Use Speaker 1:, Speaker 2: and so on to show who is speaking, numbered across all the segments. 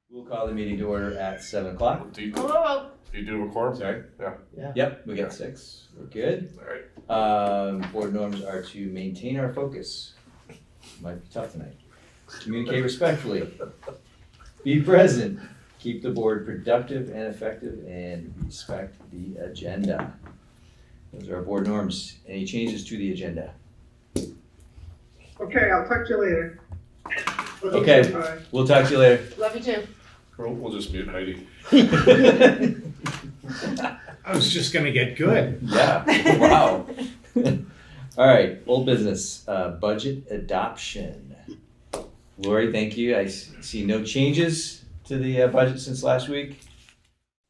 Speaker 1: We'll call the meeting to order at 7 o'clock.
Speaker 2: Do you do a quorum?
Speaker 1: Sorry?
Speaker 2: Yeah.
Speaker 1: Yep, we got 6. We're good.
Speaker 2: All right.
Speaker 1: Board norms are to maintain our focus. Might be tough tonight. Communicate respectfully. Be present. Keep the board productive and effective, and respect the agenda. Those are our board norms. Any changes to the agenda?
Speaker 3: Okay, I'll talk to you later.
Speaker 1: Okay.
Speaker 3: Bye.
Speaker 1: We'll talk to you later.
Speaker 4: Love you too.
Speaker 2: We'll just mute Heidi.
Speaker 5: I was just gonna get good.
Speaker 1: Yeah, wow. All right, old business, budget adoption. Lori, thank you. I see no changes to the budget since last week.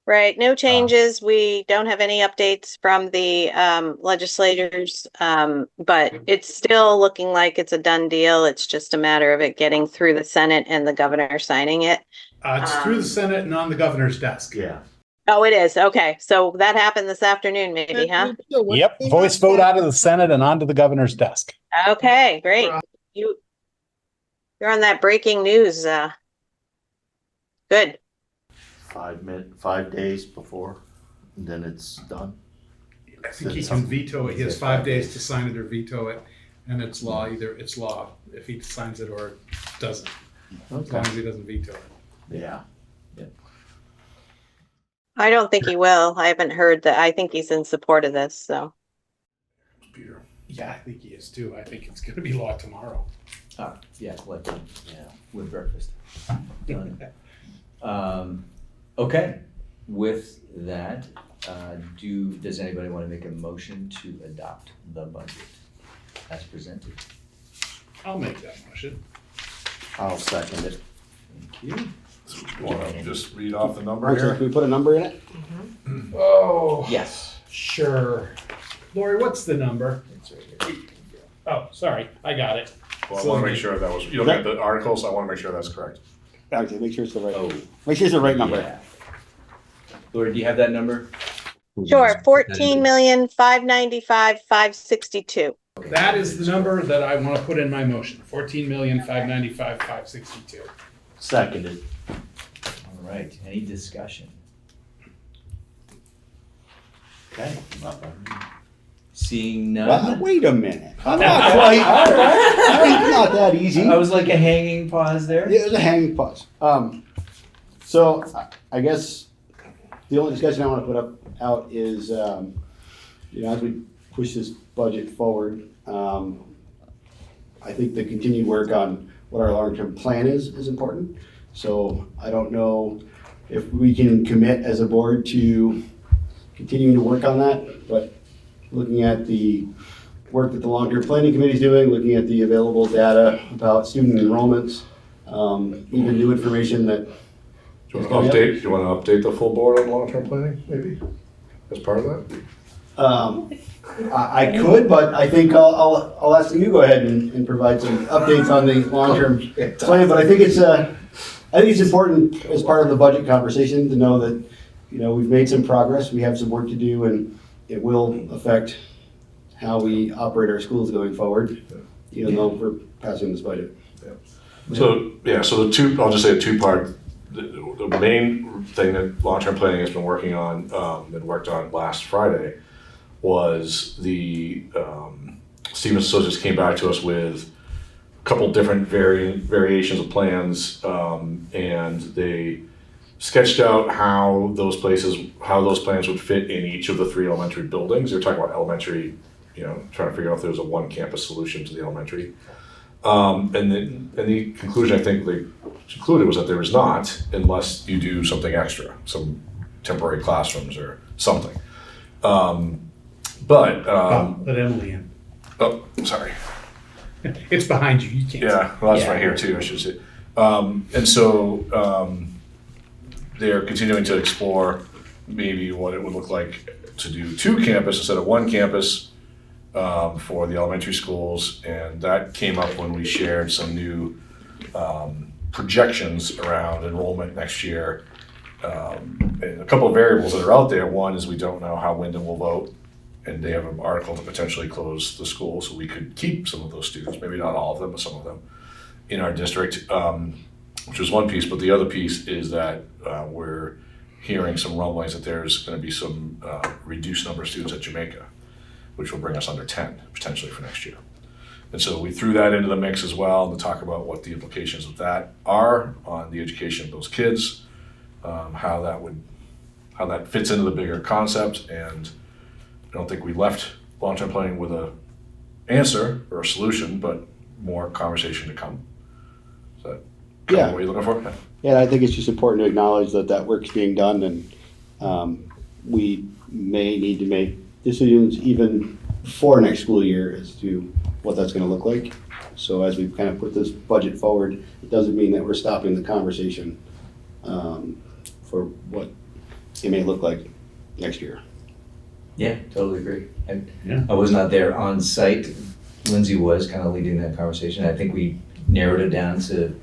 Speaker 6: Right, no changes. We don't have any updates from the legislators, but it's still looking like it's a done deal. It's just a matter of it getting through the Senate and the governor signing it.
Speaker 5: It's through the Senate and on the governor's desk.
Speaker 7: Yeah.
Speaker 6: Oh, it is? Okay, so that happened this afternoon maybe, huh?
Speaker 8: Yep, voice vote out of the Senate and onto the governor's desk.
Speaker 6: Okay, great. You're on that breaking news. Good.
Speaker 7: 5 days before, and then it's done.
Speaker 5: I think he can veto it. He has 5 days to sign it or veto it, and it's law. Either it's law if he signs it or doesn't, as long as he doesn't veto it.
Speaker 7: Yeah.
Speaker 6: I don't think he will. I haven't heard that. I think he's in support of this, so.
Speaker 2: Peter.
Speaker 5: Yeah, I think he is too. I think it's gonna be law tomorrow.
Speaker 1: Yeah, with breakfast. Done. Okay, with that, does anybody want to make a motion to adopt the budget as presented?
Speaker 5: I'll make that motion.
Speaker 7: I'll second it.
Speaker 1: Thank you.
Speaker 2: So you want to just read off the number
Speaker 9: Okay,
Speaker 2: here?
Speaker 9: can we put a number in it?
Speaker 5: Oh,
Speaker 1: Yes.
Speaker 5: sure. Lori, what's the number?
Speaker 1: It's right here.
Speaker 5: Oh, sorry, I got it.
Speaker 2: Well, I want to make sure that was, you don't get the articles, so I want to make sure that's correct.
Speaker 9: Okay, make sure it's the right,
Speaker 1: Oh,
Speaker 9: make sure it's the right number.
Speaker 1: yeah. Lori, do you have that number?
Speaker 6: Sure, 14,595,562.
Speaker 1: Okay.
Speaker 5: That is the number that I want to put in my motion, 14,595,562.
Speaker 7: Seconded.
Speaker 1: All right, any discussion? Okay, seeing
Speaker 9: Well,
Speaker 1: none.
Speaker 9: wait a minute. I'm not quite, it's not that easy.
Speaker 1: I was like a hanging pause there.
Speaker 9: Yeah, it was a hanging pause. So I guess the only discussion I want to put out is, as we push this budget forward, I think the continued work on what our long-term plan is important. So I don't know if we can commit as a board to continuing to work on that, but looking at the work that the long-term planning committee is doing, looking at the available data about student enrollments, even new information that.
Speaker 2: Do you want to update the full board on long-term planning, maybe, as part of that?
Speaker 9: I could, but I think I'll ask you to go ahead and provide some updates on the long-term plan. But I think it's important as part of the budget conversation to know that, we've made some progress, we have some work to do, and it will affect how we operate our schools going forward, even though we're passing this budget.
Speaker 2: So I'll just say a two-part. The main thing that long-term planning has been working on, and worked on last Friday, was the Stevens Associates came back to us with a couple different variations of plans, and they sketched out how those plans would fit in each of the 3 elementary buildings. They're talking about elementary, trying to figure out if there was a one campus solution to the elementary. And the conclusion I think they concluded was that there was not, unless you do something extra, some temporary classrooms or something. Let
Speaker 5: Emily in.
Speaker 2: Oh, sorry.
Speaker 5: It's behind you, you can't see.
Speaker 2: Yeah, well, that's right here too, I should say. And so they're continuing to explore maybe what it would look like to do 2 campus instead of 1 campus for the elementary schools. And that came up when we shared some new projections around enrollment next year. And a couple of variables that are out there. One is we don't know how Wyndham will vote, and they have an article to potentially close the school, so we could keep some of those students, maybe not all of them, but some of them, in our district. which was one piece, but the other piece is that we're hearing some rumblings that there's going to be some reduced number of students at Jamaica, which will bring us under 10 potentially for next year. And so we threw that into the mix as well to talk about what the implications of that are on the education of those kids, how that fits into the bigger concept. And I don't think we left long-term planning with a answer or a solution, but more conversation to come. Is that
Speaker 9: Yeah.
Speaker 2: what you're looking for?
Speaker 9: Yeah, I think it's just important to acknowledge that that work's being done, and we may need to make decisions even before next school year as to what that's gonna look like. So as we kind of put this budget forward, it doesn't mean that we're stopping the conversation for what it may look like next year.
Speaker 1: Yeah, totally agree.
Speaker 8: Yeah.
Speaker 1: I was not there on site. Lindsay was kind of leading that conversation. I think we narrowed it down to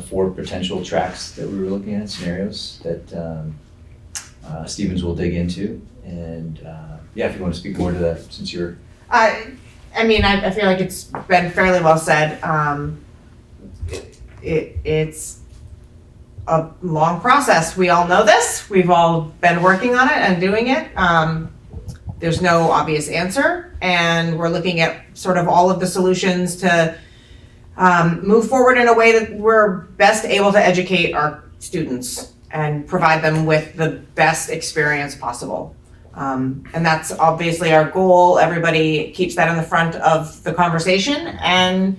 Speaker 1: 4 potential tracks that we were looking at, scenarios that Stevens will dig into. And yeah, if you want to speak more to that, since you're.
Speaker 3: I mean, I feel like it's been fairly well said. It's a long process. We all know this. We've all been working on it and doing it. There's no obvious answer, and we're looking at sort of all of the solutions to move forward in a way that we're best able to educate our students and provide them with the best experience possible. And that's obviously our goal. Everybody keeps that in the front of the conversation, and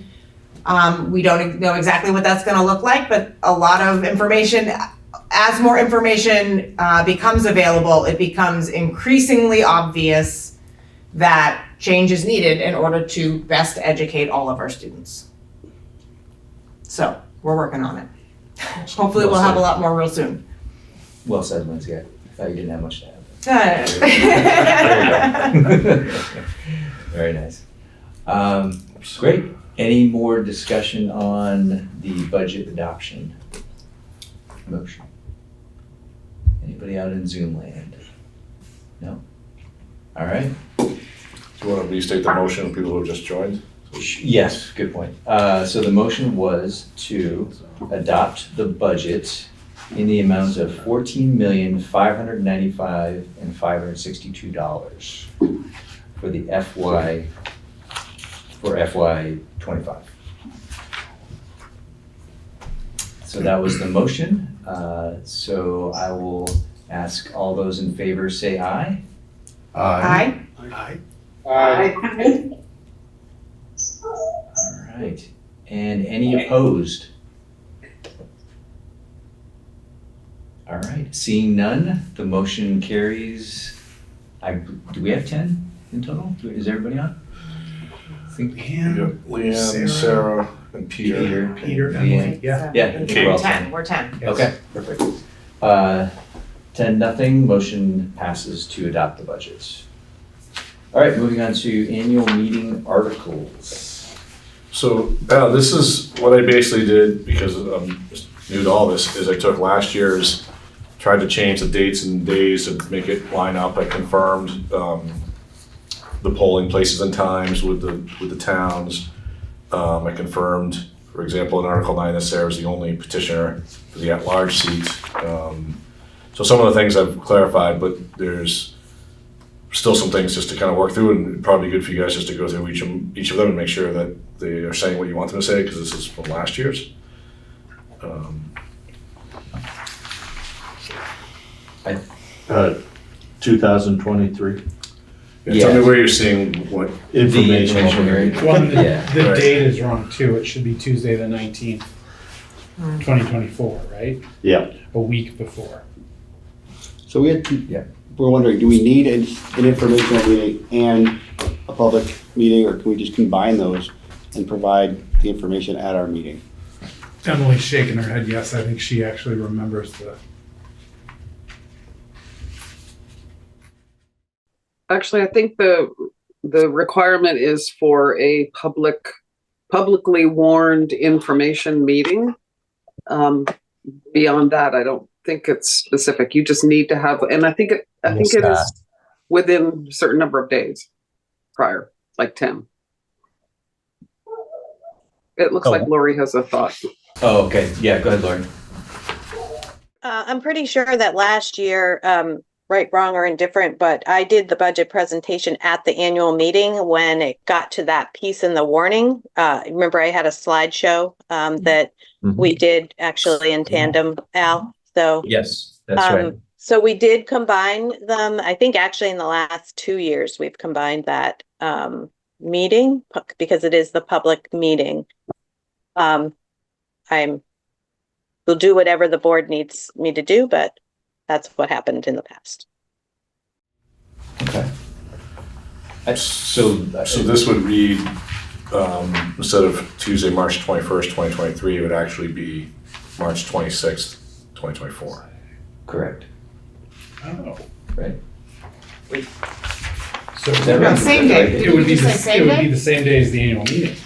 Speaker 3: we don't know exactly what that's going to look like, but a lot of information, as more information becomes available, it becomes increasingly obvious that change is needed in order to best educate all of our students. So we're working on it. Hopefully we'll have a lot more real soon.
Speaker 1: Well said, Lindsay. I thought you didn't have much to add. Very nice. Great. Any more discussion on the budget adoption motion? Anybody out in Zoom land? No? All right.
Speaker 2: Do you want to restate the motion for people who have just joined?
Speaker 1: Yes, good point. So the motion was to adopt the budget in the amount of $14,595,562 for the FY 25. So that was the motion. So I will ask all those in favor say aye.
Speaker 3: Aye.
Speaker 5: Aye.
Speaker 3: Aye.
Speaker 1: All right. And any opposed? All right, seeing none, the motion carries. Do we have 10 in total? Is everybody on? I think
Speaker 2: Leanne, Sarah, and Peter.
Speaker 5: Peter,
Speaker 1: Leanne.
Speaker 5: Emily, yeah.
Speaker 1: Yeah, we're all
Speaker 3: 10, we're 10.
Speaker 5: Yes.
Speaker 1: Okay, perfect. 10-0, motion passes to adopt the budget. All right, moving on to annual meeting articles.
Speaker 2: So this is what I basically did because I'm just new to all this, is I took last year's, tried to change the dates and days to make it line up. I confirmed the polling places and times with the towns. I confirmed, for example, in Article 9 that Sarah's the only petitioner for the at-large seat. So some of the things I've clarified, but there's still some things just to kind of work through, and probably good for you guys just to go through each of them and make sure that they are saying what you want them to say, because this is from last year's.
Speaker 7: 2023
Speaker 2: Tell me where you're seeing what.
Speaker 7: information.
Speaker 5: Well,
Speaker 1: Yeah.
Speaker 5: the
Speaker 2: Right.
Speaker 5: date is wrong too. It should be Tuesday the 19th, 2024, right?
Speaker 7: Yeah,
Speaker 5: A week before.
Speaker 9: So we had,
Speaker 1: Yeah.
Speaker 9: we're wondering, do we need an informational meeting and a public meeting, or can we just combine those and provide the information at our meeting?
Speaker 5: Emily's shaking her head yes. I think she actually remembers the.
Speaker 4: Actually, I think the requirement is for a publicly warned information meeting. Beyond that, I don't think it's specific. You just need to have, and I think it is within a certain number of days prior, like 10. It looks like Lori has a thought.
Speaker 1: Oh, okay, yeah, go ahead, Lauren.
Speaker 6: I'm pretty sure that last year, right, wrong, or indifferent, but I did the budget presentation at the annual meeting when it got to that piece in the warning. Remember, I had a slideshow that we did actually in tandem, Al. So
Speaker 1: Yes, that's right.
Speaker 6: so we did combine them. I think actually in the last 2 years we've combined that meeting because it is the public meeting. Will do whatever the board needs me to do, but that's what happened in the past.
Speaker 1: Okay.
Speaker 2: So this would read, instead of Tuesday, March 21st, 2023, it would actually be March 26th, 2024.
Speaker 1: Correct,
Speaker 5: Oh.
Speaker 1: right?
Speaker 5: So
Speaker 1: Is that
Speaker 3: No,
Speaker 1: right?
Speaker 3: same
Speaker 1: Is that
Speaker 3: day.
Speaker 1: right?
Speaker 3: Did
Speaker 5: it would
Speaker 3: you
Speaker 5: be
Speaker 3: just say
Speaker 5: it would
Speaker 3: same
Speaker 5: be
Speaker 3: day?
Speaker 5: the same day as the annual meeting.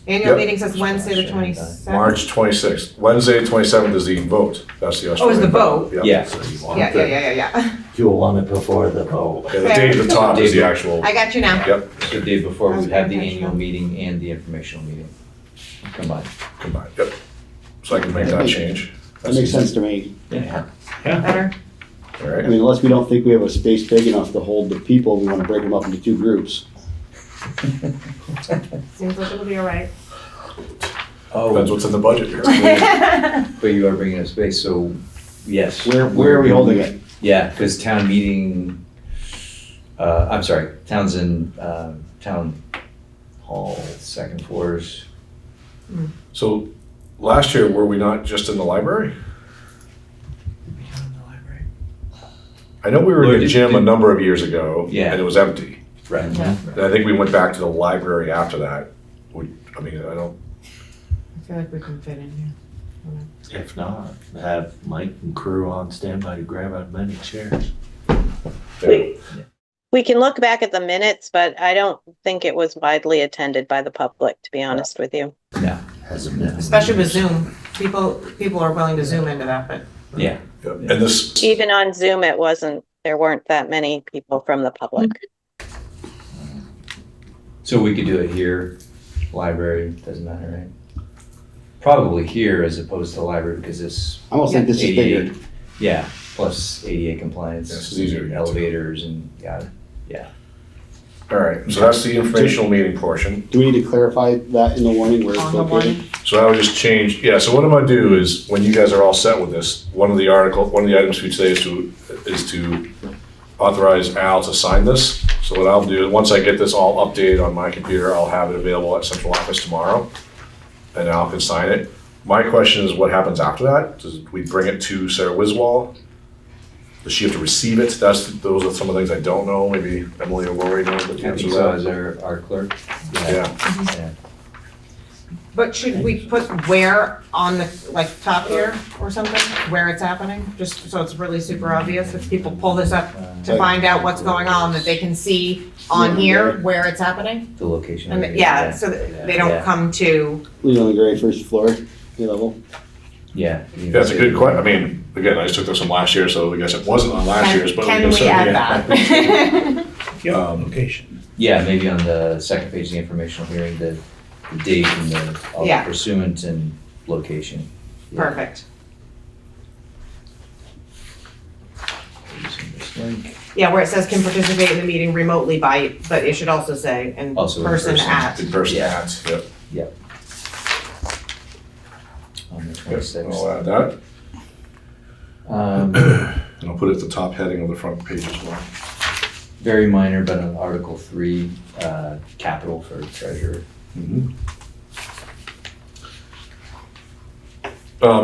Speaker 3: Annual
Speaker 2: Yep.
Speaker 3: meeting says Wednesday the 27th.
Speaker 2: March 26th. Wednesday, 27th is the vote. That's the
Speaker 3: Oh, is the
Speaker 2: Australian
Speaker 3: vote?
Speaker 2: Yep.
Speaker 1: Yeah,
Speaker 7: So you want
Speaker 3: Yeah.
Speaker 7: You'll want it before the vote.
Speaker 2: Yeah, the date at the top is the actual.
Speaker 3: I got you now.
Speaker 2: Yep,
Speaker 1: the day before we have the
Speaker 3: Intentional.
Speaker 1: annual meeting and the informational meeting combined.
Speaker 2: combined, yep. So I can make that change.
Speaker 9: That makes sense to me.
Speaker 1: Yeah.
Speaker 3: Better.
Speaker 2: All
Speaker 9: I
Speaker 2: right.
Speaker 9: mean, unless we don't think we have a space big enough to hold the people, we want to break them up into two groups.
Speaker 3: Seems like it'll be all right.
Speaker 2: Depends
Speaker 1: Oh,
Speaker 2: what's in the budget here.
Speaker 1: but you are bringing up space, so yes.
Speaker 9: Where are we holding it?
Speaker 1: Yeah, because town meeting, I'm sorry, town hall, second floors.
Speaker 2: So last year, were we not just in the library? I know we were
Speaker 1: Or
Speaker 2: in the
Speaker 1: did-
Speaker 2: gym a
Speaker 1: did-
Speaker 2: number of years ago,
Speaker 1: Yeah.
Speaker 2: and it was empty.
Speaker 1: Right.
Speaker 2: And I think we went back to the library after that. I mean, I don't,
Speaker 3: I feel like we can fit in here.
Speaker 7: If not, have Mike and crew on standby to grab as many chairs.
Speaker 6: We can look back at the minutes, but I don't think it was widely attended by the public, to be honest with you.
Speaker 1: No,
Speaker 7: Hasn't been.
Speaker 3: Especially with Zoom. People are willing to Zoom into that, but
Speaker 1: yeah,
Speaker 2: yeah. And this,
Speaker 6: Even on Zoom, there weren't that many people from the public.
Speaker 1: so we could do it here, library, doesn't matter, right? Probably here as opposed to the library because this.
Speaker 9: I almost think this is
Speaker 1: ADA
Speaker 9: bigger.
Speaker 1: Yeah, plus ADA compliance,
Speaker 2: Yes, it's easier to get to.
Speaker 1: elevators and, yeah.
Speaker 2: all right, so that's the informational meeting portion.
Speaker 9: Do we need to clarify that in the warning where it's
Speaker 3: on the
Speaker 9: located?
Speaker 3: one,
Speaker 2: So I would just change, yeah, so what I'm gonna do is, when you guys are all set with this, one of the items for today is to authorize Al to sign this. So what I'll do, once I get this all updated on my computer, I'll have it available at central office tomorrow, and Al can sign it. My question is, what happens after that? Does we bring it to Sarah Wiswall? Does she have to receive it? Those are some of the things I don't know, maybe Emily or Lori know the
Speaker 1: I
Speaker 2: answer
Speaker 1: think
Speaker 2: to
Speaker 1: so as
Speaker 2: that.
Speaker 1: our clerk.
Speaker 2: Yeah,
Speaker 1: Yeah.
Speaker 3: but should we put where on the, like, top here or something, where it's happening? Just so it's really super obvious, if people pull this up to find out what's going on, that they can see on here where it's happening?
Speaker 1: The location.
Speaker 3: And, yeah, so that they don't come to,
Speaker 9: Leave it on the very first floor, level.
Speaker 1: Yeah.
Speaker 2: that's a good question. I mean, again, I just took this from last year, so I guess it wasn't on last year's, but.
Speaker 3: can we
Speaker 2: certainly
Speaker 3: add
Speaker 2: add
Speaker 3: that?
Speaker 5: Yeah, location.
Speaker 1: Yeah, maybe on the second page of the informational hearing, the date and all the
Speaker 3: Yeah.
Speaker 1: pursuant and location. Yeah.
Speaker 3: Perfect.
Speaker 1: Using this link.
Speaker 3: Yeah, where it says can participate in the meeting remotely by, but it should also say in
Speaker 1: Also in
Speaker 3: person
Speaker 1: person.
Speaker 3: at.
Speaker 2: In person
Speaker 1: Yeah.
Speaker 2: ads, yep.
Speaker 1: On the
Speaker 2: Yep,
Speaker 1: 26th.
Speaker 2: I'll add that,
Speaker 1: Um,
Speaker 2: and I'll put it at the top heading of the front page as well.
Speaker 1: very minor, but on Article 3, capital for treasurer.
Speaker 2: And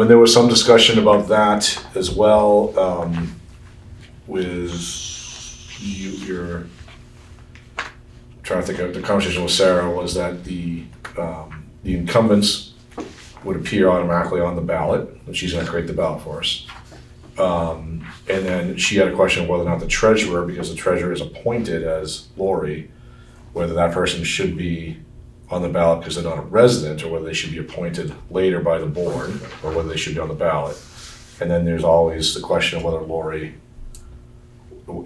Speaker 2: there was some discussion about that as well, with trying to think of, the conversation with Sarah was that the incumbents would appear automatically on the ballot, and she's gonna create the ballot for us. And then she had a question of whether or not the treasurer, because the treasurer is appointed as Lori, whether that person should be on the ballot because they're not a resident, or whether they should be appointed later by the board, or whether they should be on the ballot. And then there's always the question of whether Lori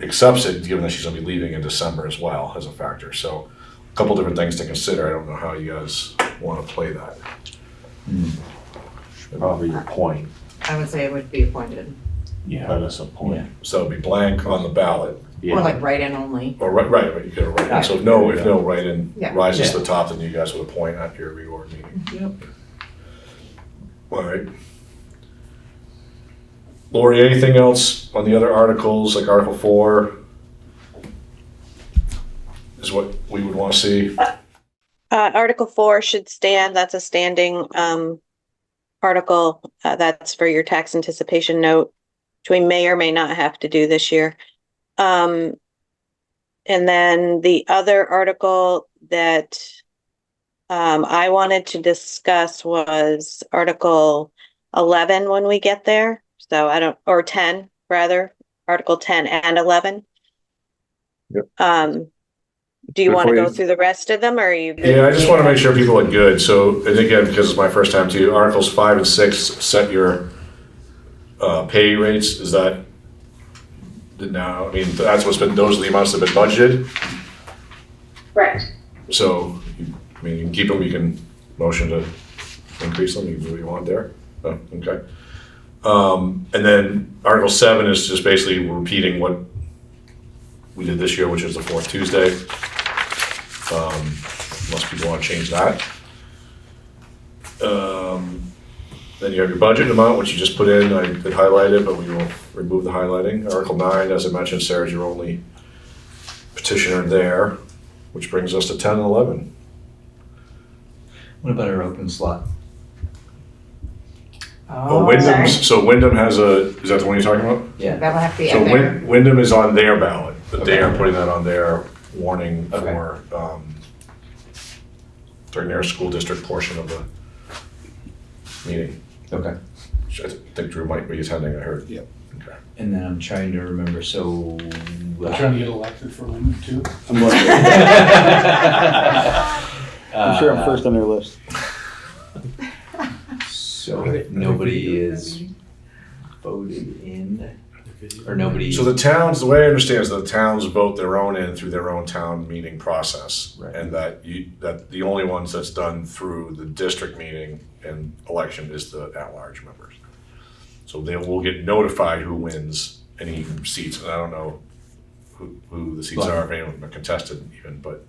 Speaker 2: accepts it, given that she's gonna be leaving in December as well as a factor. So a couple different things to consider. I don't know how you guys wanna play that.
Speaker 7: Probably a point.
Speaker 3: I would say it would be appointed,
Speaker 7: Let us a point.
Speaker 2: So it'd be blank on the ballot,
Speaker 3: or like write-in only.
Speaker 2: or right, you could write in. So if no write-in
Speaker 3: Yeah.
Speaker 2: rises to the top, then you guys would appoint at your reorg meeting.
Speaker 3: Yep.
Speaker 2: All right. Lori, anything else on the other articles, like Article 4? Is what we would want to see.
Speaker 6: Article 4 should stand. That's a standing article. That's for your tax anticipation note, which we may or may not have to do this year. And then the other article that I wanted to discuss was Article 11 when we get there. So or 10 rather, Article 10 and 11.
Speaker 2: Yep.
Speaker 6: Do you want to
Speaker 2: Before
Speaker 6: go
Speaker 2: you-
Speaker 6: through the rest of them, or are you good?
Speaker 2: Yeah, I just want to make sure people are good. So, and again, because it's my first time too, Articles 5 and 6 set your pay rates. Is that now? I mean, that's what's been. Those are the amounts that have been budgeted.
Speaker 6: Correct.
Speaker 2: So, I mean, you can keep them. You can motion to increase them. You can do what you want there. Oh, okay. And then Article 7 is just basically repeating what we did this year, which is the fourth Tuesday. Unless people want to change that. Then you have your budget amount, which you just put in. I did highlight it, but we will remove the highlighting. Article 9, as I mentioned, Sarah's your only petitioner there, which brings us to 10 and 11.
Speaker 1: What about our open slot?
Speaker 2: Oh, Wyndham's, so Wyndham has is that the one you're talking about?
Speaker 1: Yeah.
Speaker 3: That'll have to be
Speaker 2: So
Speaker 3: in there.
Speaker 2: Wyndham is on their ballot, but they
Speaker 1: Okay.
Speaker 2: are putting that on their warning
Speaker 1: Okay.
Speaker 2: for, during their school district portion of the meeting.
Speaker 1: Okay.
Speaker 2: Which I think Drew might be attending, I heard.
Speaker 9: Yep.
Speaker 2: Okay.
Speaker 1: And then I'm trying to remember, so.
Speaker 8: I'm trying to get elected for Wyndham too.
Speaker 9: I'm going I'm sure I'm first on their list.
Speaker 1: So if nobody is voted in, or nobody.
Speaker 2: So the towns, the way I understand is the towns vote their own in through their own town meeting process.
Speaker 1: Right.
Speaker 2: And that the only ones that's done through the district meeting and election is the at-large members. So they will get notified who wins any seats, and I don't know who the seats are, if any of them are contested even, but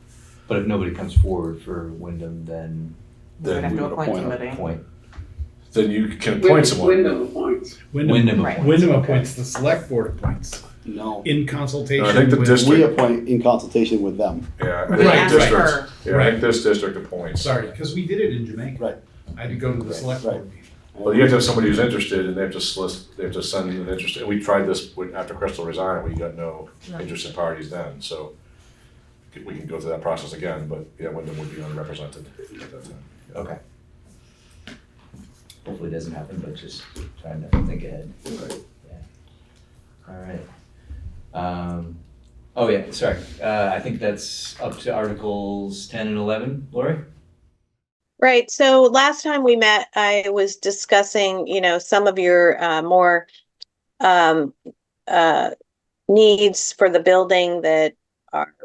Speaker 1: But if nobody comes forward for Wyndham, then
Speaker 3: We would have
Speaker 2: we
Speaker 3: to
Speaker 2: would
Speaker 3: appoint
Speaker 9: appoint
Speaker 3: somebody.
Speaker 1: point.
Speaker 2: then you can appoint someone.
Speaker 4: Wyndham appoints.
Speaker 1: Wyndham
Speaker 3: Right.
Speaker 1: appoints.
Speaker 5: Wyndham
Speaker 1: okay.
Speaker 5: appoints, the select board appoints,
Speaker 9: No.
Speaker 5: in consultation
Speaker 2: No, I think the
Speaker 5: with.
Speaker 2: district-
Speaker 9: We appoint in consultation with them.
Speaker 2: Yeah, I
Speaker 3: We
Speaker 2: think
Speaker 3: ask
Speaker 2: districts,
Speaker 3: for-
Speaker 2: yeah, I think this district appoints.
Speaker 5: Sorry, because we did it in Jamaica.
Speaker 9: Right.
Speaker 5: I had to go to the select board
Speaker 9: Right.
Speaker 5: meeting.
Speaker 2: Well, you have to have somebody who's interested, and they have to send an interest, and we tried this after Crystal resigned, we got no interested parties then, so we can go through that process again, but yeah, Wyndham would be unrepresented at that time.
Speaker 1: Okay. Hopefully it doesn't happen, but just trying to think ahead. Yeah. All right. Oh yeah, sorry. I think that's up to Articles 10 and 11, Lori?
Speaker 6: Right. So last time we met, I was discussing, some of your more needs for the building that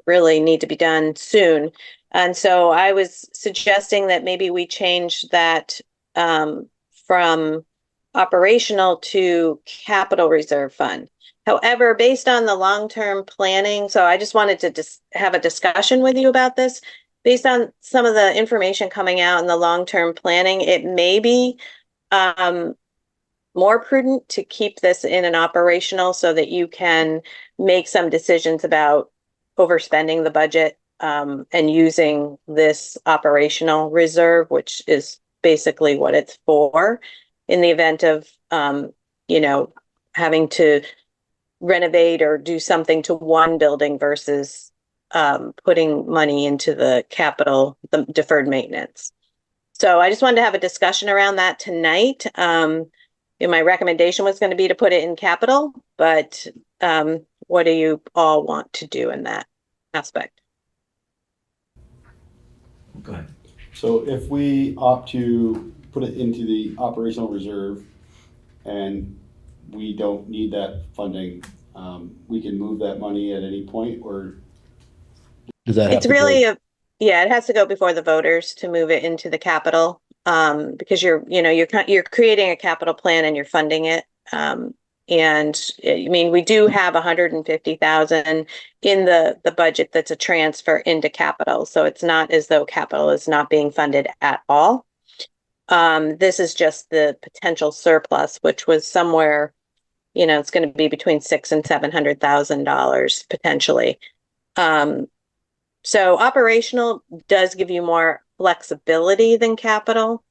Speaker 6: really need to be done soon. And so I was suggesting that maybe we change that from operational to capital reserve fund. However, based on the long-term planning, so I just wanted to have a discussion with you about this. Based on some of the information coming out in the long-term planning, it may be more prudent to keep this in an operational so that you can make some decisions about overspending the budget and using this operational reserve, which is basically what it's for in the event of, having to renovate or do something to one building versus putting money into the capital, the deferred maintenance. So I just wanted to have a discussion around that tonight. My recommendation was going to be to put it in capital, but what do you all want to do in that aspect?
Speaker 1: Go ahead.
Speaker 9: So if we opt to put it into the operational reserve and we don't need that funding, we can move that money at any point, or does that have
Speaker 6: It's
Speaker 9: to go?
Speaker 6: really it has to go before the voters to move it into the capital. because you're creating a capital plan and you're funding it. And I mean, we do have 150,000 in the budget that's a transfer into capital. So it's not as though capital is not being funded at all. This is just the potential surplus, which was somewhere, it's going to be between $600,000 and $700,000 potentially. So operational does give you more flexibility than capital.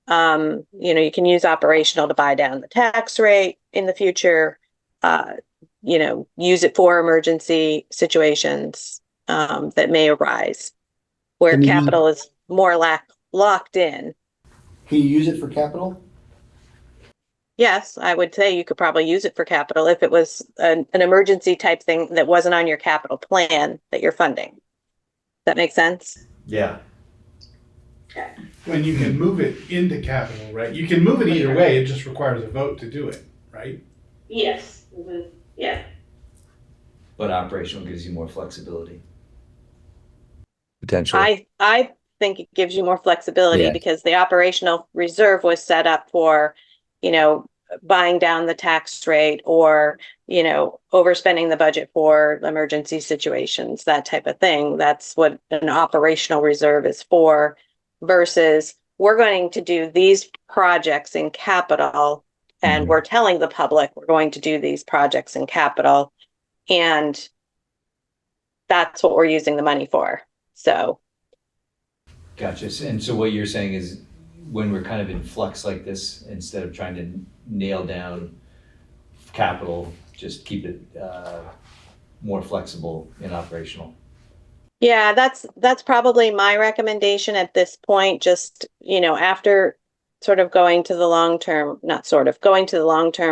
Speaker 6: You can use operational to buy down the tax rate in the future, use it for emergency situations that may arise, where
Speaker 9: Can you use-
Speaker 6: capital is more locked in.
Speaker 9: Can you use it for capital?
Speaker 6: Yes, I would say you could probably use it for capital if it was an emergency type thing that wasn't on your capital plan that you're funding. That makes sense?
Speaker 7: Yeah.
Speaker 5: When you can move it into capital, right? You can move it either way, it just requires a vote to do it, right?
Speaker 6: Yes. Yeah.
Speaker 1: But operational gives you more flexibility. Potentially.
Speaker 6: I think it gives you more flexibility
Speaker 1: Yeah.
Speaker 6: because the operational reserve was set up for, buying down the tax rate or, overspending the budget for emergency situations, that type of thing. That's what an operational reserve is for, versus we're going to do these projects in capital and we're telling the public we're going to do these projects in capital, and that's what we're using the money for. So
Speaker 1: Gotcha. And so what you're saying is when we're kind of in flux like this, instead of trying to nail down capital, just keep it more flexible and operational.
Speaker 6: yeah, that's probably my recommendation at this point. Just, after sort of going to the long-term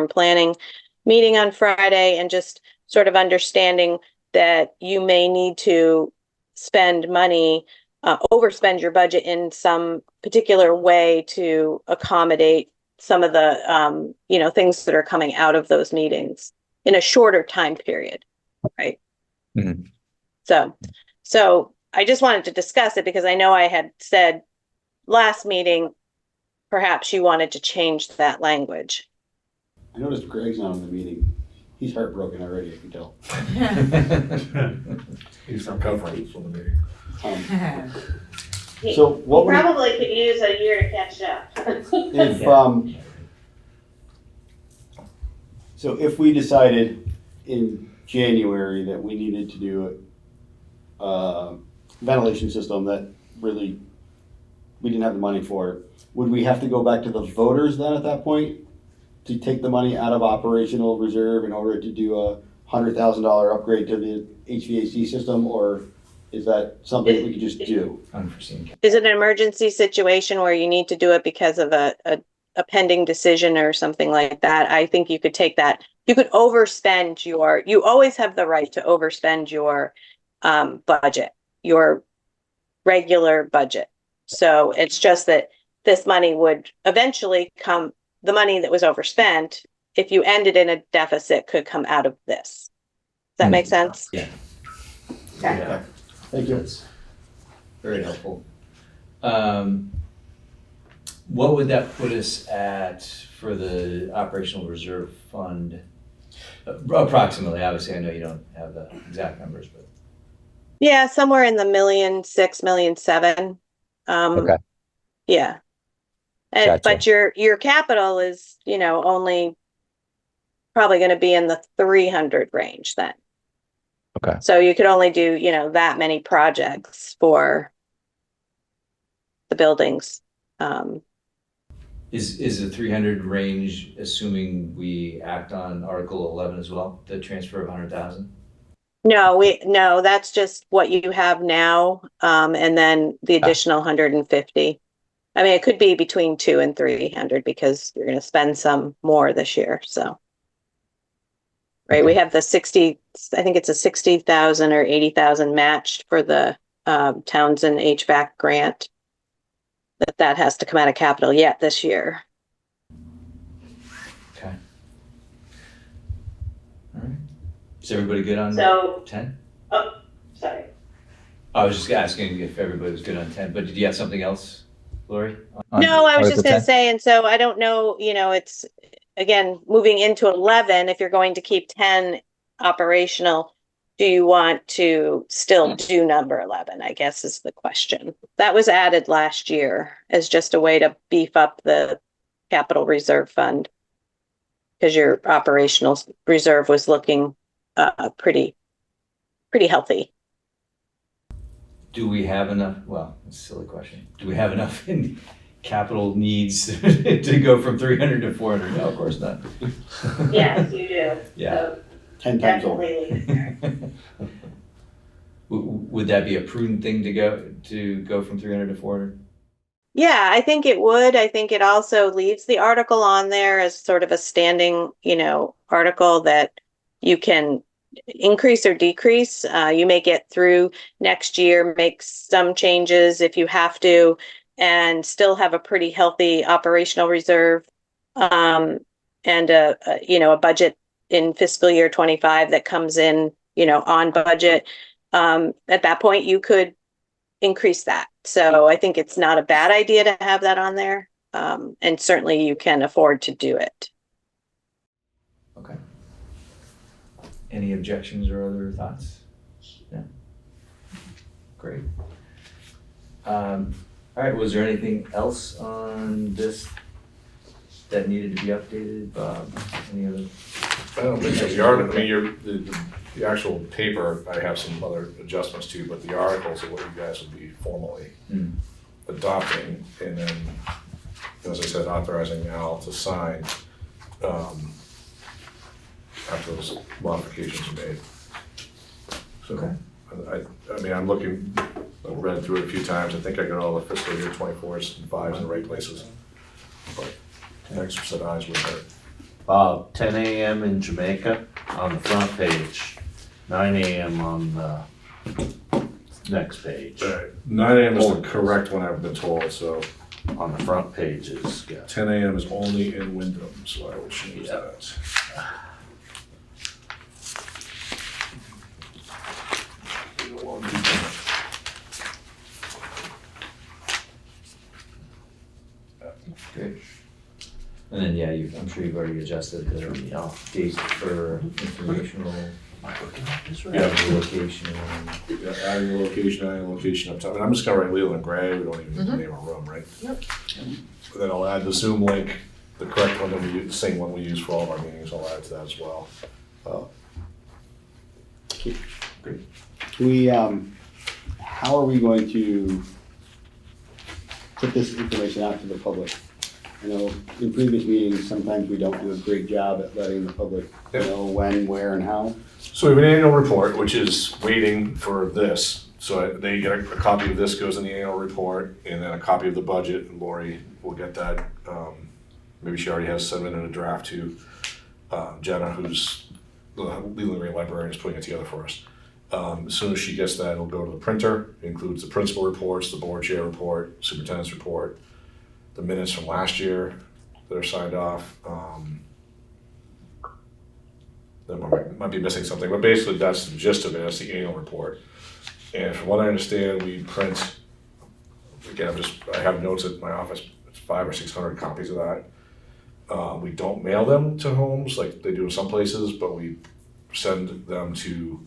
Speaker 6: planning meeting on Friday, and just sort of understanding that you may need to spend money, overspend your budget in some particular way to accommodate some of the, things that are coming out of those meetings in a shorter time period, right?
Speaker 1: Mhm.
Speaker 6: So I just wanted to discuss it because I know I had said last meeting, perhaps you wanted to change that language.
Speaker 9: I noticed Greg's not on the meeting. He's heartbroken already, I can tell.
Speaker 2: He's recovering from the meeting.
Speaker 9: So what would,
Speaker 6: Probably could use a year to catch up.
Speaker 9: if we decided in January that we needed to do a ventilation system that really we didn't have the money for, would we have to go back to the voters then at that point to take the money out of operational reserve in order to do a $100,000 upgrade to the HVAC system, or is that something that we could just do?
Speaker 1: Unforeseen.
Speaker 6: Is it an emergency situation where you need to do it because of a pending decision or something like that? I think you could take that. You could overspend you always have the right to overspend your budget, your regular budget. So it's just that this money would eventually come, the money that was overspent, if you ended in a deficit, could come out of this. Does that make sense?
Speaker 1: Yeah.
Speaker 6: Okay.
Speaker 1: Yeah.
Speaker 9: Thank you.
Speaker 1: That's very helpful. What would that put us at for the operational reserve fund? Approximately, obviously, I know you don't have the exact numbers, but.
Speaker 6: Yeah, somewhere in the $1.6 million, $1.7 million.
Speaker 1: Okay.
Speaker 6: Yeah.
Speaker 1: Gotcha.
Speaker 6: But your capital is, only probably going to be in the 300 range then.
Speaker 1: Okay.
Speaker 6: So you could only do, that many projects for the buildings.
Speaker 1: Is the 300 range assuming we act on Article 11 as well, the transfer of 100,000?
Speaker 6: No, that's just what you have now. And then the additional 150. I mean, it could be between 200 and 300 because you're going to spend some more this year. So, right. We have the 60, I think it's a 60,000 or 80,000 matched for the Townsend HVAC grant. That has to come out of capital yet this year.
Speaker 1: Okay. All right. Is everybody good on
Speaker 6: So-
Speaker 1: 10?
Speaker 6: Oh, sorry.
Speaker 1: I was just asking if everybody was good on 10, but did you have something else? Lori?
Speaker 6: No, I was just
Speaker 8: Article
Speaker 6: gonna
Speaker 8: 10?
Speaker 6: say, and so I don't know, it's, again, moving into 11, if you're going to keep 10 operational, do you want to still do number 11, I guess is the question. That was added last year as just a way to beef up the capital reserve fund. Because your operational reserve was looking pretty healthy.
Speaker 1: Do we have enough, well, that's a silly question. Do we have enough in capital needs to go from 300 to 400? No, of course not.
Speaker 6: Yes, you do.
Speaker 1: Yeah.
Speaker 9: 10 times over.
Speaker 1: Would that be a prudent thing to go from 300 to 400?
Speaker 6: Yeah, I think it would. I think it also leaves the article on there as sort of a standing, article that you can increase or decrease. You may get through next year, make some changes if you have to, and still have a pretty healthy operational reserve, and a budget in fiscal year 25 that comes in, on budget. At that point, you could increase that. So I think it's not a bad idea to have that on there. And certainly you can afford to do it.
Speaker 1: Okay. Any objections or other thoughts? No? Great. All right, was there anything else on this that needed to be updated, Bob? Any other?
Speaker 2: I don't think so. The actual paper, I have some other adjustments to, but the articles are what you guys would be formally adopting, and then, as I said, authorizing Al to sign after those modifications are made. So,
Speaker 1: Okay.
Speaker 2: I'm looking, I've read through it a few times. I think I got all the fiscal year 24s and 5s in the right places. But an extra set of eyes would hurt.
Speaker 7: 10 a.m. in Jamaica on the front page, 9 a.m. on the next page.
Speaker 2: 9 a.m. is the correct one, I've been told, so
Speaker 7: On the front pages, yeah.
Speaker 2: 10 a.m. is only in Wyndham, so I will change
Speaker 7: Yeah.
Speaker 2: that.
Speaker 1: Great. And then, yeah, I'm sure you've already adjusted the dates for informational
Speaker 7: Am I looking at this right?
Speaker 1: location.
Speaker 2: Yeah, adding a location up top. And I'm just gonna write Leland Gray, we don't even need to name a room, right?
Speaker 3: Yep.
Speaker 2: And then I'll add the Zoom link, the correct one that we use, the same one we use for all of our meetings, I'll add to that as well.
Speaker 9: Can we, how are we going to put this information out to the public? I know in previous meetings, sometimes we don't do a great job at letting the public know when, where, and how.
Speaker 2: So we have an annual report, which is waiting for this. So they get a copy of this, goes in the annual report, and then a copy of the budget, and Lori will get that. Maybe she already has submitted a draft to Jenna, who's the Leland Gray librarian, is putting it together for us. As soon as she gets that, it'll go to the printer. It includes the principal reports, the board chair report, superintendent's report, the minutes from last year that are signed off. That might be missing something, but basically that's the gist of it. That's the annual report. And from what I understand, we print, again, I have notes at my office, it's 500 or 600 copies of that. We don't mail them to homes like they do in some places, but we send them to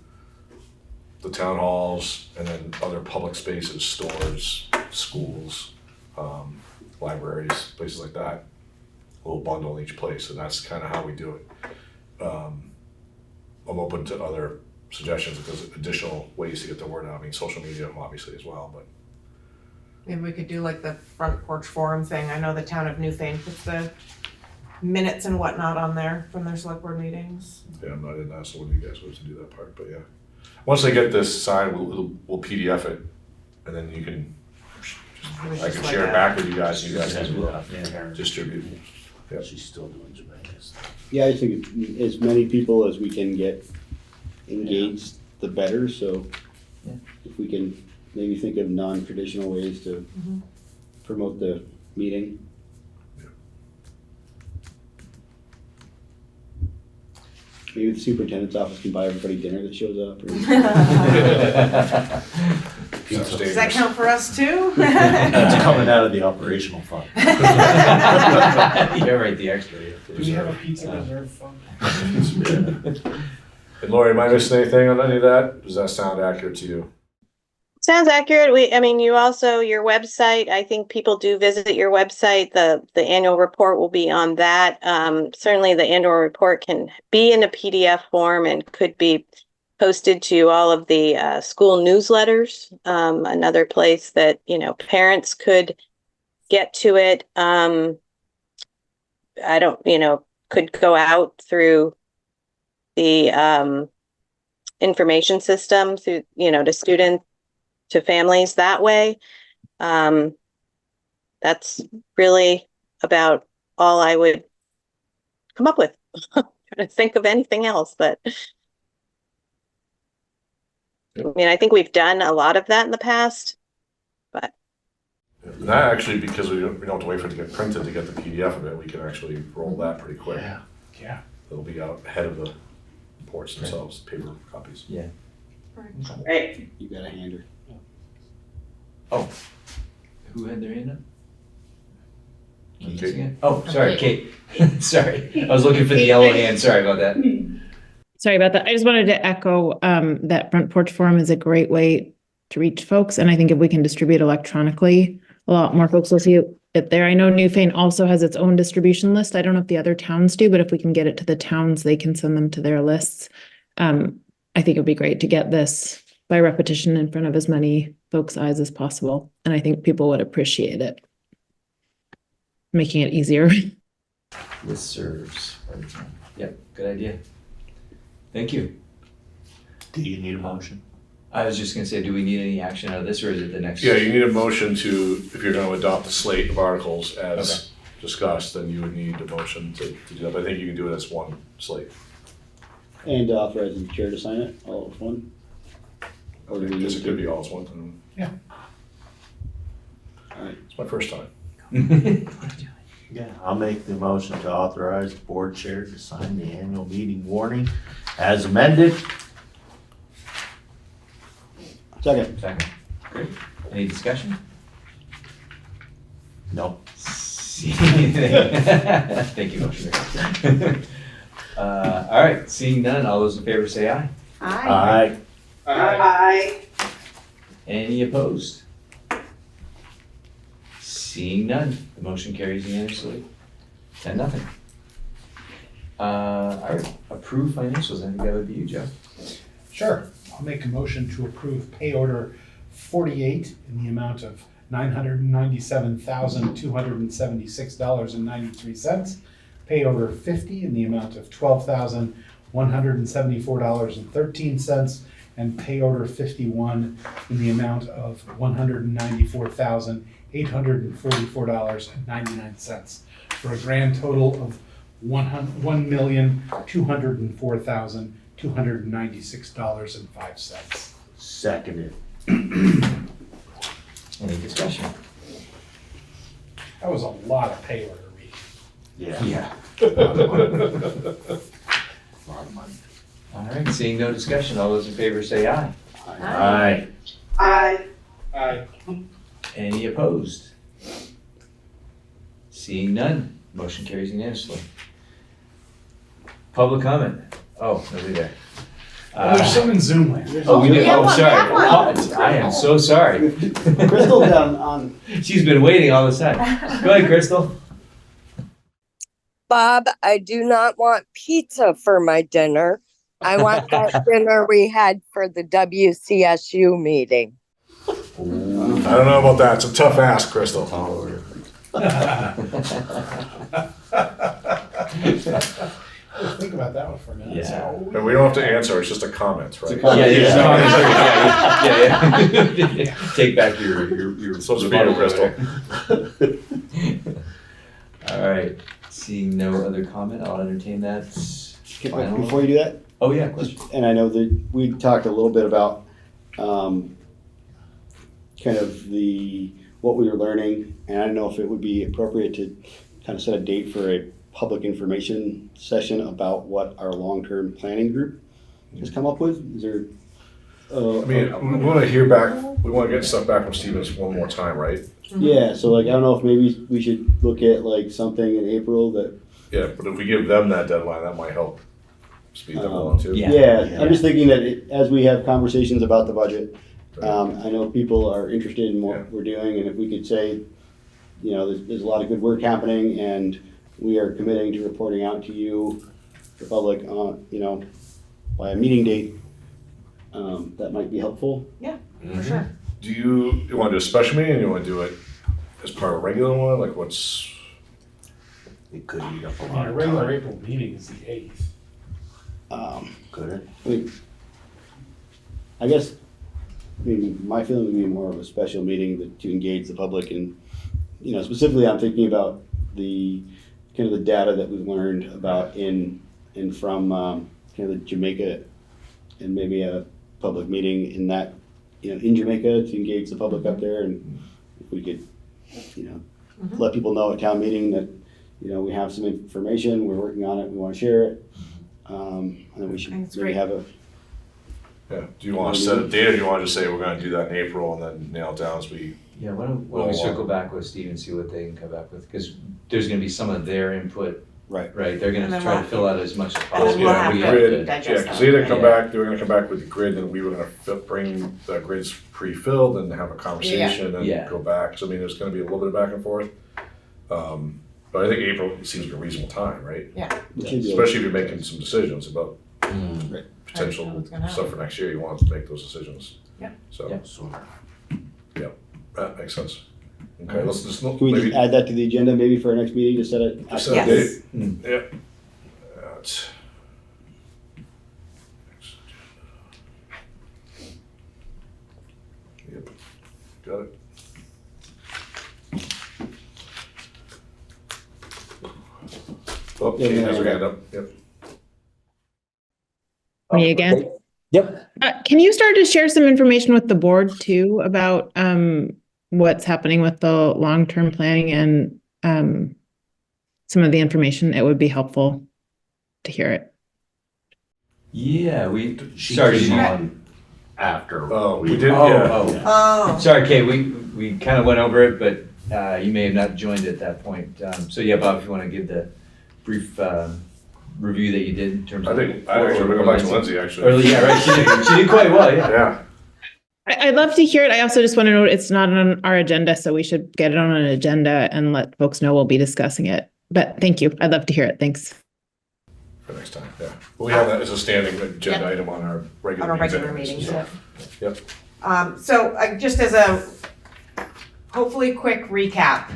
Speaker 2: the town halls and then other public spaces, stores, schools, libraries, places like that. A little bundle in each place, and that's kind of how we do it. I'm open to other suggestions if there's additional ways to get the word out. I mean, social media obviously as well, but.
Speaker 3: Maybe we could do like the front porch forum thing. I know the town of Newfane puts the minutes and whatnot on there from their select board meetings.
Speaker 2: Yeah, I'm not in that, so what do you guys want to do that part, but yeah. Once they get this signed, we'll PDF it, and then you can, I can share it back with you guys, and you guys can distribute. Yep.
Speaker 7: She's still doing Jamaica stuff.
Speaker 9: Yeah, I think as many people as we can get engaged, the better, so
Speaker 1: Yeah.
Speaker 9: if we can maybe think of non-traditional ways to promote the meeting. Maybe the superintendent's office can buy everybody dinner that shows up. Or...
Speaker 2: Pizza's
Speaker 3: Does that
Speaker 2: dangerous.
Speaker 3: count for us too?
Speaker 7: That's coming out of the operational fund.
Speaker 1: You're right, the extra.
Speaker 5: Do we have a pizza reserve fund?
Speaker 2: And Lori, am I missing anything on any of that? Does that sound accurate to you?
Speaker 6: Sounds accurate. I mean, you also, your website, I think people do visit your website. The annual report will be on that. Certainly the annual report can be in a PDF form and could be posted to all of the school newsletters. Another place that, parents could get to it. Could go out through the information system through, to students, to families that way. That's really about all I would come up with. Trying to think of anything else, but I think we've done a lot of that in the past, but
Speaker 2: And that actually, because we don't have to wait for it to get printed to get the PDF of it, we can actually roll that pretty quick.
Speaker 5: Yeah.
Speaker 2: It'll be out ahead of the reports themselves, paper copies.
Speaker 1: Yeah.
Speaker 6: right.
Speaker 9: You got a hander.
Speaker 1: Oh, who had their hand up? Kate
Speaker 2: Kate.
Speaker 1: again? Oh, sorry, Kate. Sorry, I was looking for the yellow hand. Sorry about that.
Speaker 10: Sorry about that. I just wanted to echo that Front Porch Forum is a great way to reach folks. And I think if we can distribute electronically, a lot more folks will see it there. I know Newfane also has its own distribution list. I don't know if the other towns do, but if we can get it to the towns, they can send them to their lists. I think it'd be great to get this by repetition in front of as many folks' eyes as possible. And I think people would appreciate it. Making it easier.
Speaker 1: Listservs. Yep, good idea. Thank you.
Speaker 7: Do you need a motion?
Speaker 1: I was just gonna say, do we need any action out of this, or is it the next?
Speaker 2: Yeah, you need a motion to, if you're gonna adopt the slate of articles as discussed, then you would need a motion to do that. But I think you can do it as one slate.
Speaker 9: And authorize the chair to sign it, all as one? Or do we
Speaker 2: I guess
Speaker 9: need
Speaker 2: it could
Speaker 9: to?
Speaker 2: be all as one.
Speaker 9: All right.
Speaker 2: It's my first time.
Speaker 7: Yeah, I'll make the motion to authorize the board chair to sign the annual meeting warning as amended.
Speaker 9: Second.
Speaker 1: Second. Great. Any discussion?
Speaker 7: No.
Speaker 1: Thank you, Motion. All right, seeing none, all those in favor say aye.
Speaker 6: Aye.
Speaker 7: Aye.
Speaker 1: Any opposed? Seeing none, the motion carries unanimously. 10-0. All right, approve financials. I think that would be you, Joe.
Speaker 5: Sure. I'll make a motion to approve pay order 48 in the amount of $997,276.93. Pay order 50 in the amount of $12,174.13. And pay order 51 in the amount of $194,844.99 for a grand total of $1,204,296.05.
Speaker 7: Seconded.
Speaker 1: Any discussion?
Speaker 5: That was a lot of pay order reading.
Speaker 7: Yeah.
Speaker 1: Yeah.
Speaker 7: A lot of money.
Speaker 1: All right, seeing no discussion, all those in favor say aye.
Speaker 7: Aye.
Speaker 4: Aye.
Speaker 5: Aye.
Speaker 1: Any opposed? Seeing none, motion carries unanimously. Public comment. Oh, nobody there.
Speaker 5: There's some in Zoom land.
Speaker 1: Oh, we do,
Speaker 3: We have
Speaker 1: oh,
Speaker 3: one, we
Speaker 1: sorry.
Speaker 3: have one.
Speaker 1: Oh, I am so sorry.
Speaker 9: Crystal down on,
Speaker 1: She's been waiting all this time. Go ahead, Crystal.
Speaker 11: Bob, I do not want pizza for my dinner. I want that dinner we had for the WCSU meeting.
Speaker 2: I don't know about that. It's a tough ask, Crystal.
Speaker 5: Think about that one for a minute.
Speaker 1: Yeah.
Speaker 2: And we don't have to answer, it's just a comment, right?
Speaker 1: Yeah, yeah. Take back your.
Speaker 2: So it's for you, Crystal.
Speaker 1: All right, seeing no other comment, I'll entertain that. Final.
Speaker 9: before you do that,
Speaker 1: Oh, yeah, question.
Speaker 9: and I know that we talked a little bit about kind of what we were learning, and I don't know if it would be appropriate to kind of set a date for a public information session about what our long-term planning group has come up with. Is there
Speaker 2: I mean, we wanna hear back, we wanna get stuff back from Stevens one more time, right?
Speaker 9: Yeah, so like, I don't know if maybe we should look at like something in April that,
Speaker 2: Yeah, but if we give them that deadline, that might help speed them along too.
Speaker 1: Yeah.
Speaker 9: yeah, I'm just thinking that as we have conversations about the budget, I know people are interested in what we're doing, and if we could say, you know, there's a lot of good work happening, and we are committing to reporting out to you, the public, you know, by a meeting date, that might be helpful.
Speaker 3: For sure.
Speaker 2: Do you wanna do a special meeting, or you wanna do it as part of a regular one, like what's?
Speaker 7: It could eat up a lot
Speaker 5: Our
Speaker 7: of
Speaker 5: regular
Speaker 7: time,
Speaker 5: April meeting is the 8th.
Speaker 7: could it?
Speaker 9: I mean, I guess, I mean, my feeling would be more of a special meeting to engage the public, and, you know, specifically I'm thinking about the, kind of the data that we've learned about in from, kind of the Jamaica, and maybe a public meeting in that, you know, in Jamaica to engage the public up there, and if we could, you know, let people know at town meeting that, you know, we have some information, we're working on it, we wanna share it. And then we should
Speaker 3: That's
Speaker 9: maybe
Speaker 3: great.
Speaker 9: have a,
Speaker 2: Yeah, do you wanna set a date, or do you wanna just say we're gonna do that in April and then nail it down as we?
Speaker 1: Yeah, why don't we circle back with Steve and see what they can come back with, because there's gonna be some of their input,
Speaker 9: right.
Speaker 1: right? They're
Speaker 3: And
Speaker 1: gonna
Speaker 3: then
Speaker 1: try to
Speaker 3: we'll-
Speaker 1: fill out as much as
Speaker 3: And then
Speaker 1: possible.
Speaker 3: we'll have
Speaker 1: We
Speaker 3: to
Speaker 1: have to-
Speaker 3: digest
Speaker 2: Yeah,
Speaker 3: that.
Speaker 2: cause they were
Speaker 1: Yeah.
Speaker 2: gonna come back with the grid, and we were gonna bring the grids pre-filled and have a conversation and
Speaker 1: Yeah.
Speaker 2: go back, so I mean, there's gonna be a little bit of back and forth. But I think April seems like a reasonable time, right?
Speaker 9: We should be able-
Speaker 2: Especially if you're making some decisions about
Speaker 7: Mm,
Speaker 2: potential
Speaker 3: What's gonna
Speaker 2: stuff for next year, you want to make those decisions.
Speaker 3: Yeah.
Speaker 2: So,
Speaker 1: Yeah.
Speaker 7: sort of.
Speaker 2: that makes sense. Okay, let's just,
Speaker 9: Can we
Speaker 2: maybe,
Speaker 9: just add that to the agenda maybe for our next meeting to set it?
Speaker 2: just set a
Speaker 3: Yes.
Speaker 2: date.
Speaker 1: Mm.
Speaker 2: Yep. That's- Yep, got it. Oh,
Speaker 9: Yeah,
Speaker 2: Kate
Speaker 9: yeah,
Speaker 2: has her
Speaker 9: yeah.
Speaker 2: hand up, yep.
Speaker 10: Me again.
Speaker 8: Yep.
Speaker 10: Can you start to share some information with the board too about what's happening with the long-term planning and some of the information? It would be helpful to hear it.
Speaker 1: Yeah,
Speaker 7: She
Speaker 1: sorry,
Speaker 7: came
Speaker 1: did you-
Speaker 7: on after.
Speaker 2: Oh, we did,
Speaker 1: Oh,
Speaker 2: yeah.
Speaker 1: oh.
Speaker 3: Oh,
Speaker 1: Sorry, Kate, we kind of went over it, but you may have not joined at that point. So yeah, Bob, if you want to give the brief review that you did in terms
Speaker 2: I
Speaker 1: of.
Speaker 2: think, I actually, we go back to Lindsay, actually.
Speaker 1: Early, yeah, right, she did quite well, yeah.
Speaker 2: Yeah,
Speaker 10: I'd love to hear it. I also just want to note it's not on our agenda, so we should get it on an agenda and let folks know we'll be discussing it. But thank you. I'd love to hear it. Thanks.
Speaker 2: for next time, yeah. But we have that as a standing agenda item on our
Speaker 3: on
Speaker 2: regular
Speaker 3: our
Speaker 2: meetings.
Speaker 3: regular
Speaker 2: anyways,
Speaker 3: meetings,
Speaker 2: so.
Speaker 3: yeah.
Speaker 2: Yep.
Speaker 3: So just as a hopefully quick recap,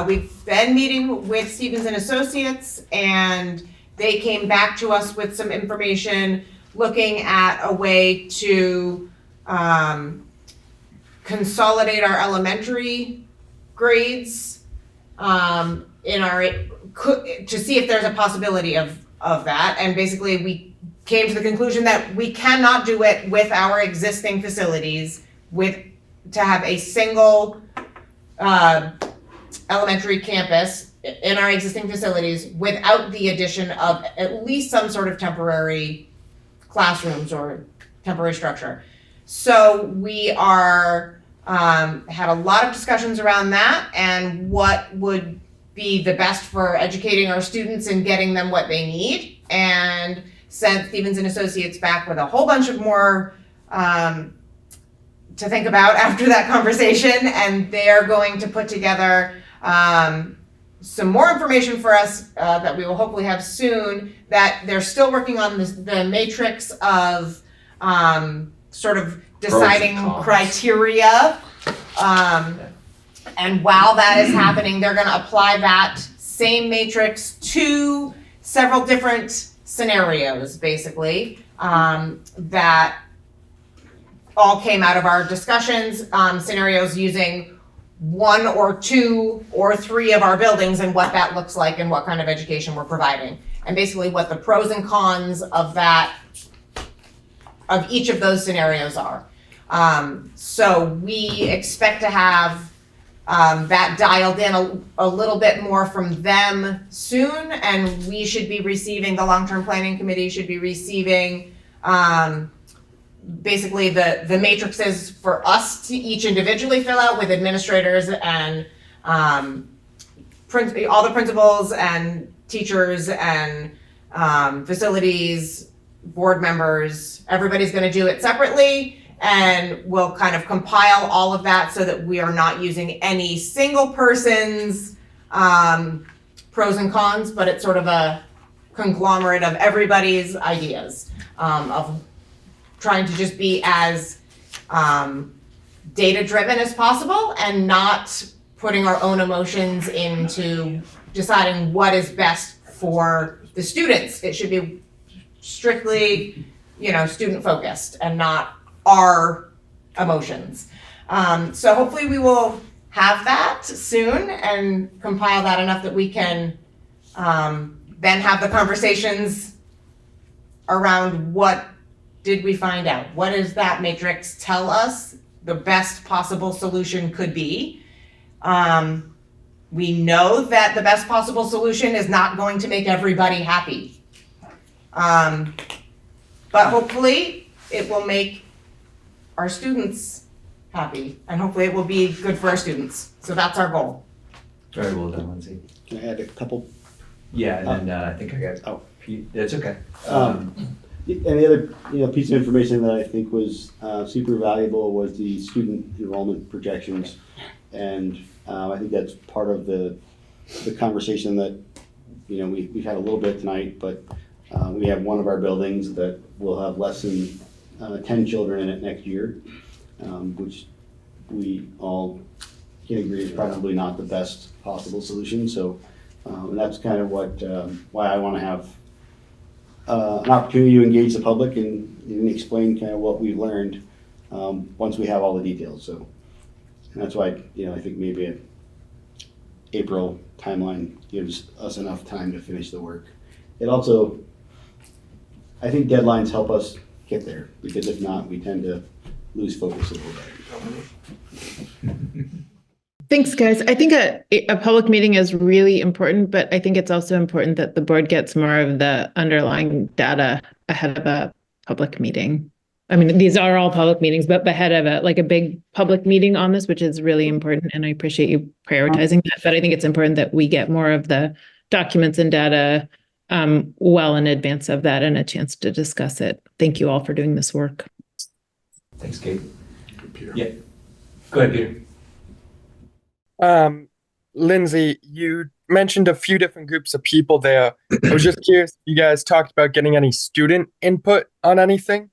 Speaker 3: we've been meeting with Stevens and Associates, and they came back to us with some information looking at a way to consolidate our elementary grades to see if there's a possibility of that. And basically we came to the conclusion that we cannot do it with our existing facilities to have a single elementary campus in our existing facilities without the addition of at least some sort of temporary classrooms or temporary structure. So we are had a lot of discussions around that and what would be the best for educating our students and getting them what they need, and sent Stevens and Associates back with a whole bunch of more to think about after that conversation, and they are going to put together some more information for us that we will hopefully have soon, that they're still working on the matrix of sort of deciding
Speaker 7: cons.
Speaker 3: criteria. And while that is happening, they're gonna apply that same matrix to several different scenarios, basically, that all came out of our discussions, scenarios using 1 or 2 or 3 of our buildings and what that looks like and what kind of education we're providing. And basically what the pros and cons of each of those scenarios are. So we expect to have that dialed in a little bit more from them soon, and we should be receiving, the long-term planning committee should be receiving basically the matrices for us to each individually fill out with administrators and all the principals and teachers and facilities, board members. Everybody's going to do it separately, and we'll kind of compile all of that so that we are not using any single person's pros and cons, but it's sort of a conglomerate of everybody's ideas of trying to just be as data-driven as possible and not putting our own emotions into deciding what is best for the students. It should be strictly, student-focused and not our emotions. So hopefully we will have that soon and compile that enough that we can then have the conversations around what did we find out? What does that matrix tell us the best possible solution could be? We know that the best possible solution is not going to make everybody happy. But hopefully it will make our students happy, and hopefully it will be good for our students. So that's our goal.
Speaker 1: Very well done, Lindsay.
Speaker 9: Can I add a couple?
Speaker 1: Yeah, and then I think I got, that's okay.
Speaker 9: And the other, piece of information that I think was super valuable was the student enrollment projections. And I think that's part of the conversation that, we've had a little bit tonight, but we have one of our buildings that will have less than 10 children in it next year, which we all can agree is probably not the best possible solution. So and that's kind of why I want to have an opportunity to engage the public and explain kind of what we've learned once we have all the details. So and that's why, I think maybe an April timeline gives us enough time to finish the work. It also, I think deadlines help us get there, because if not, we tend to lose focus a little bit.
Speaker 10: Thanks, guys. I think a public meeting is really important, but I think it's also important that the board gets more of the underlying data ahead of a public meeting. I mean, these are all public meetings, but ahead of a big public meeting on this, which is really important. And I appreciate you prioritizing that. But I think it's important that we get more of the documents and data well in advance of that and a chance to discuss it. Thank you all for doing this work.
Speaker 1: Thanks, Kate.
Speaker 2: Peter.
Speaker 1: Yeah. Go ahead, Peter.
Speaker 12: Lindsay, you mentioned a few different groups of people there. I was just curious if you guys talked about getting any student input on anything.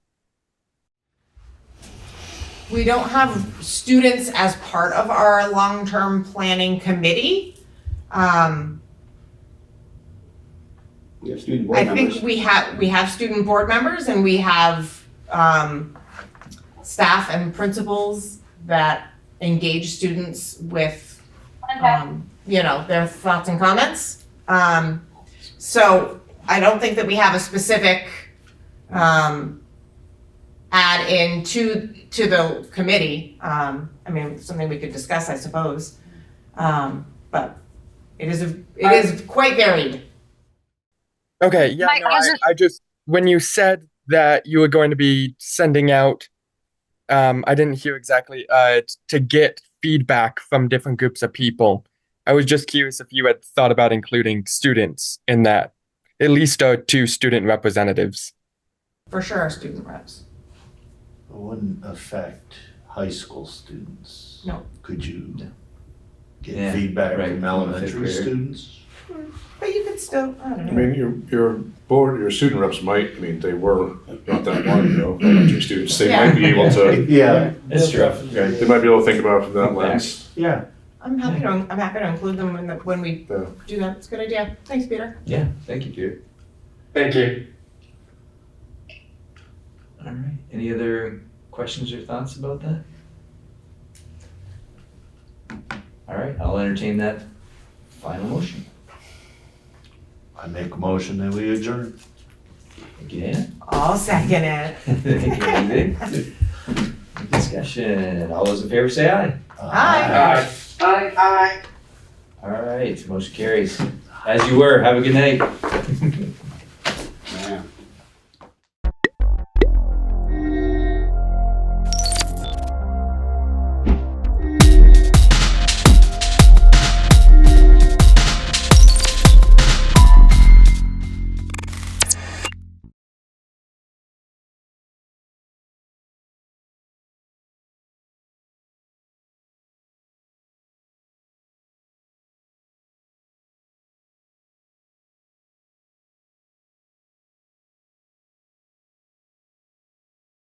Speaker 3: We don't have students as part of our long-term planning committee.
Speaker 9: We have student board
Speaker 3: I
Speaker 9: members.
Speaker 3: think we have student board members, and we have staff and principals that engage students with their thoughts and comments. So I don't think that we have a specific add in to the committee. Something we could discuss, I suppose. But it is quite varied.
Speaker 12: Okay, yeah, I just, when you said that you were going to be sending out, I didn't hear exactly, to get feedback from different groups of people. I was just curious if you had thought about including students in that, at least 2 student representatives.
Speaker 3: For sure, student reps.
Speaker 7: It wouldn't affect high school students.
Speaker 3: No.
Speaker 7: Could you get
Speaker 1: Yeah,
Speaker 7: feedback
Speaker 1: right,
Speaker 7: from
Speaker 1: from
Speaker 7: elementary
Speaker 1: fifth grader.
Speaker 7: students?
Speaker 3: But you could still, I don't
Speaker 2: I
Speaker 3: know.
Speaker 2: mean, your board, your student reps might, they were not that long ago, elementary students, they might be able to,
Speaker 9: Yeah.
Speaker 1: It's rough, right?
Speaker 2: they might be able to think about it from that lens.
Speaker 7: Yeah.
Speaker 3: I'm happy to include them when we
Speaker 2: Yeah.
Speaker 3: do that. It's a good idea. Thanks, Peter.
Speaker 1: Yeah, thank you, Peter.
Speaker 12: Thank you.
Speaker 1: All right, any other questions or thoughts about that? All right, I'll entertain that final motion.
Speaker 7: I make a motion that we adjourn.
Speaker 1: Thank you, Dana.
Speaker 3: I'll second it.
Speaker 1: Thank you, Lindsay. Discussion, all those in favor say aye.
Speaker 3: Aye.
Speaker 4: Aye.
Speaker 1: All right, motion carries. As you were, have a good night.